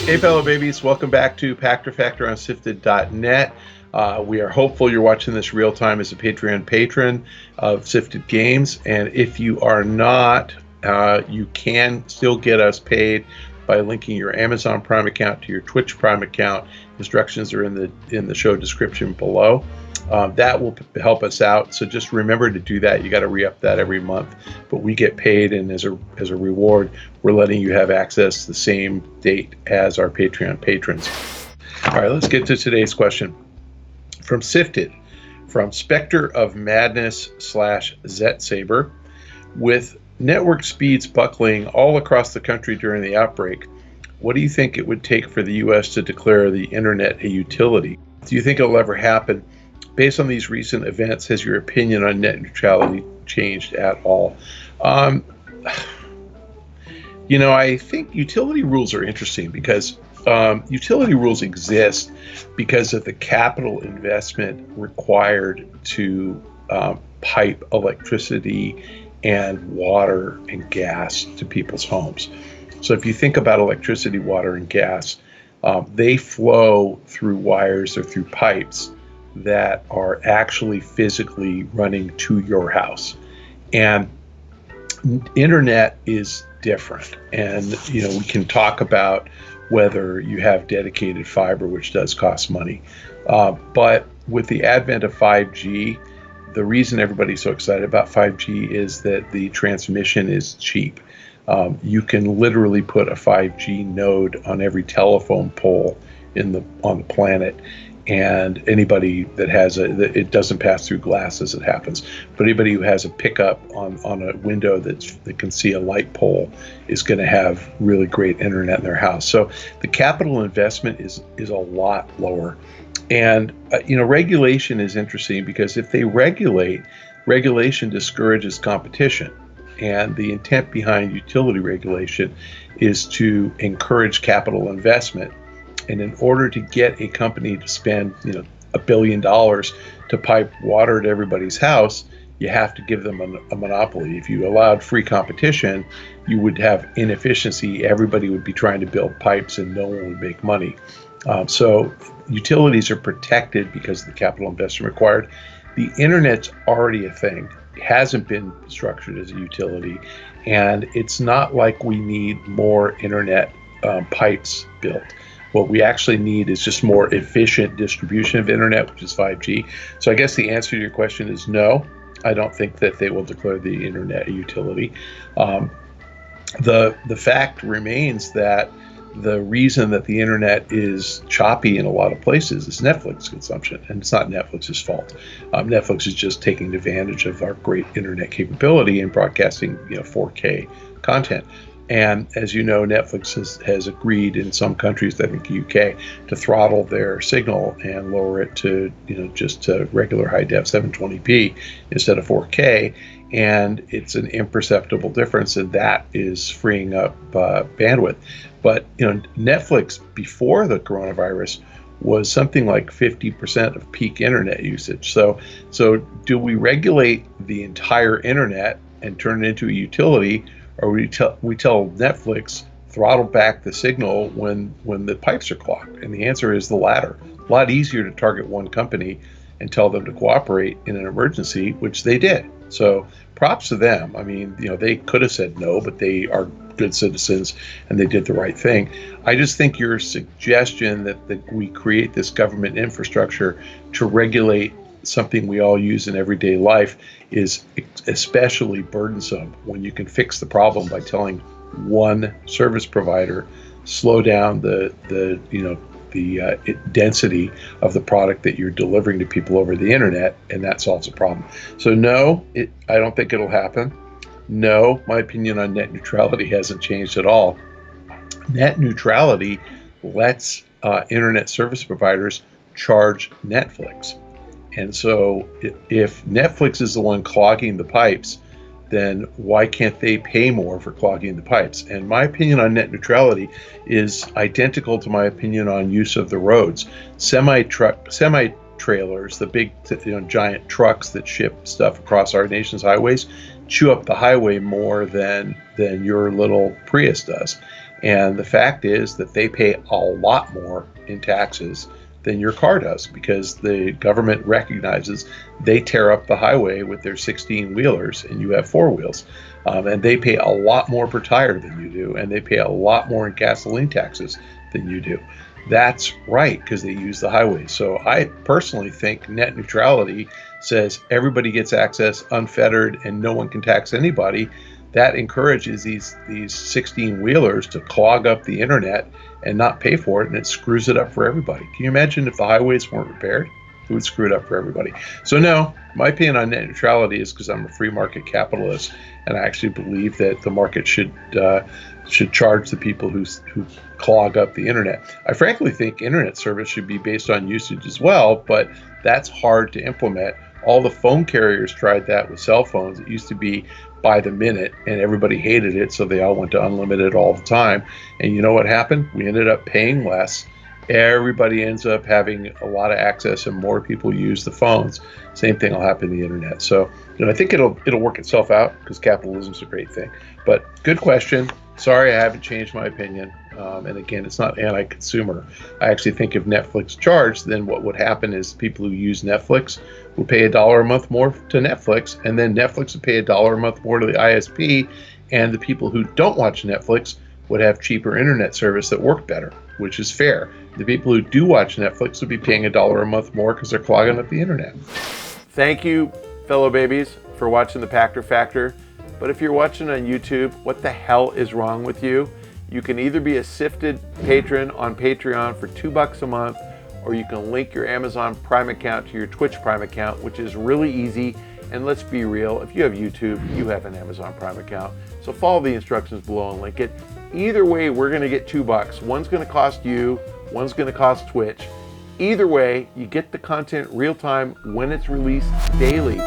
Hey, fellow babies, welcome back to Pachter Factor on SIFTD.net. We are hopeful you're watching this real time as a Patreon patron of SIFTD Games. And if you are not, you can still get us paid by linking your Amazon Prime account to your Twitch Prime account. Instructions are in the show description below. That will help us out. So just remember to do that. You got to re-up that every month, but we get paid, and as a reward, we're letting you have access the same date as our Patreon patrons. All right, let's get to today's question from SIFTD, from Spectre of Madness / Zetsaber. With network speeds buckling all across the country during the outbreak, what do you think it would take for the U.S. to declare the internet a utility? Do you think it'll ever happen? Based on these recent events, has your opinion on net neutrality changed at all? I think utility rules are interesting because utility rules exist because of the capital investment required to pipe electricity and water and gas to people's homes. So if you think about electricity, water, and gas, they flow through wires or through pipes that are actually physically running to your house. And internet is different. And, we can talk about whether you have dedicated fiber, which does cost money. But with the advent of 5G, the reason everybody's so excited about 5G is that the transmission is cheap. You can literally put a 5G node on every telephone pole on the planet, and anybody that has it doesn't pass through glass as it happens, but anybody who has a pickup on a window that can see a light pole is going to have really great internet in their house. So the capital investment is a lot lower. And regulation is interesting because if they regulation discourages competition. And the intent behind utility regulation is to encourage capital investment. And in order to get a company to spend, $1 billion to pipe water to everybody's house, you have to give them a monopoly. If you allowed free competition, you would have inefficiency. Everybody would be trying to build pipes and no one would make money. So utilities are protected because of the capital investment required. The internet's already a thing. It hasn't been structured as a utility, and it's not like we need more internet pipes built. What we actually need is just more efficient distribution of internet, which is 5G. So I guess the answer to your question is no. I don't think that they will declare the internet a utility. The fact remains that the reason that the internet is choppy in a lot of places is Netflix consumption, and it's not Netflix's fault. Netflix is just taking advantage of our great internet capability and broadcasting 4K content. And as you know, Netflix has agreed in some countries, I think UK, to throttle their signal and lower it to just to regular high def 720p instead of 4K. And it's an imperceptible difference, and that is freeing up bandwidth. But Netflix before the coronavirus was something like 50% of peak internet usage. So do we regulate the entire internet and turn it into a utility, or we tell Netflix throttle back the signal when the pipes are clogged? And the answer is the latter. A lot easier to target one company and tell them to cooperate in an emergency, which they did. So props to them. I mean, they could have said no, but they are good citizens and they did the right thing. I just think your suggestion that we create this government infrastructure to regulate something we all use in everyday life is especially burdensome when you can fix the problem by telling one service provider slow down the density of the product that you're delivering to people over the internet, and that solves the problem. So no, I don't think it'll happen. No, my opinion on net neutrality hasn't changed at all. Net neutrality lets internet service providers charge Netflix. And so if Netflix is the one clogging the pipes, then why can't they pay more for clogging the pipes? And my opinion on net neutrality is identical to my opinion on use of the roads. Semi-trailers, the big giant trucks that ship stuff across our nation's highways, chew up the highway more than your little Prius does. And the fact is that they pay a lot more in taxes than your car does, because the government recognizes they tear up the highway with their 16 wheelers and you have four wheels. And they pay a lot more per tire than you do, and they pay a lot more in gasoline taxes than you do. That's right, because they use the highways. So I personally think net neutrality says everybody gets access unfettered and no one can tax anybody. That encourages these 16 wheelers to clog up the internet and not pay for it, and it screws it up for everybody. Can you imagine if the highways weren't repaired? It would screw it up for everybody. So no, my opinion on net neutrality is because I'm a free market capitalist, and I actually believe that the market should charge the people who clog up the internet. I frankly think internet service should be based on usage as well, but that's hard to implement. All the phone carriers tried that with cell phones. It used to be by the minute, and everybody hated it, so they all went to unlimited all the time. And you know what happened? We ended up paying less. Everybody ends up having a lot of access, and more people use the phones. Same thing will happen to the internet. So, I think it'll work itself out, because capitalism's a great thing. But good question. Sorry, I haven't changed my opinion. And again, it's not anti-consumer. I actually think if Netflix charged, then what would happen is people who use Netflix would pay $1 a month more to Netflix, and then Netflix would pay $1 a month more to the ISP, and the people who don't watch Netflix would have cheaper internet service that worked better, which is fair. The people who do watch Netflix would be paying $1 a month more because they're clogging up the internet. Thank you, fellow babies, for watching the Pachter Factor. But if you're watching on YouTube, what the hell is wrong with you? You can either be a SIFTD patron on Patreon for $2 a month, or you can link your Amazon Prime account to your Twitch Prime account, which is really easy. And let's be real, if you have YouTube, you have an Amazon Prime account. So follow the instructions below and link it. Either way, we're gonna get $2. One's gonna cost you, one's gonna cost Twitch. Either way, you get the content real time when it's released daily.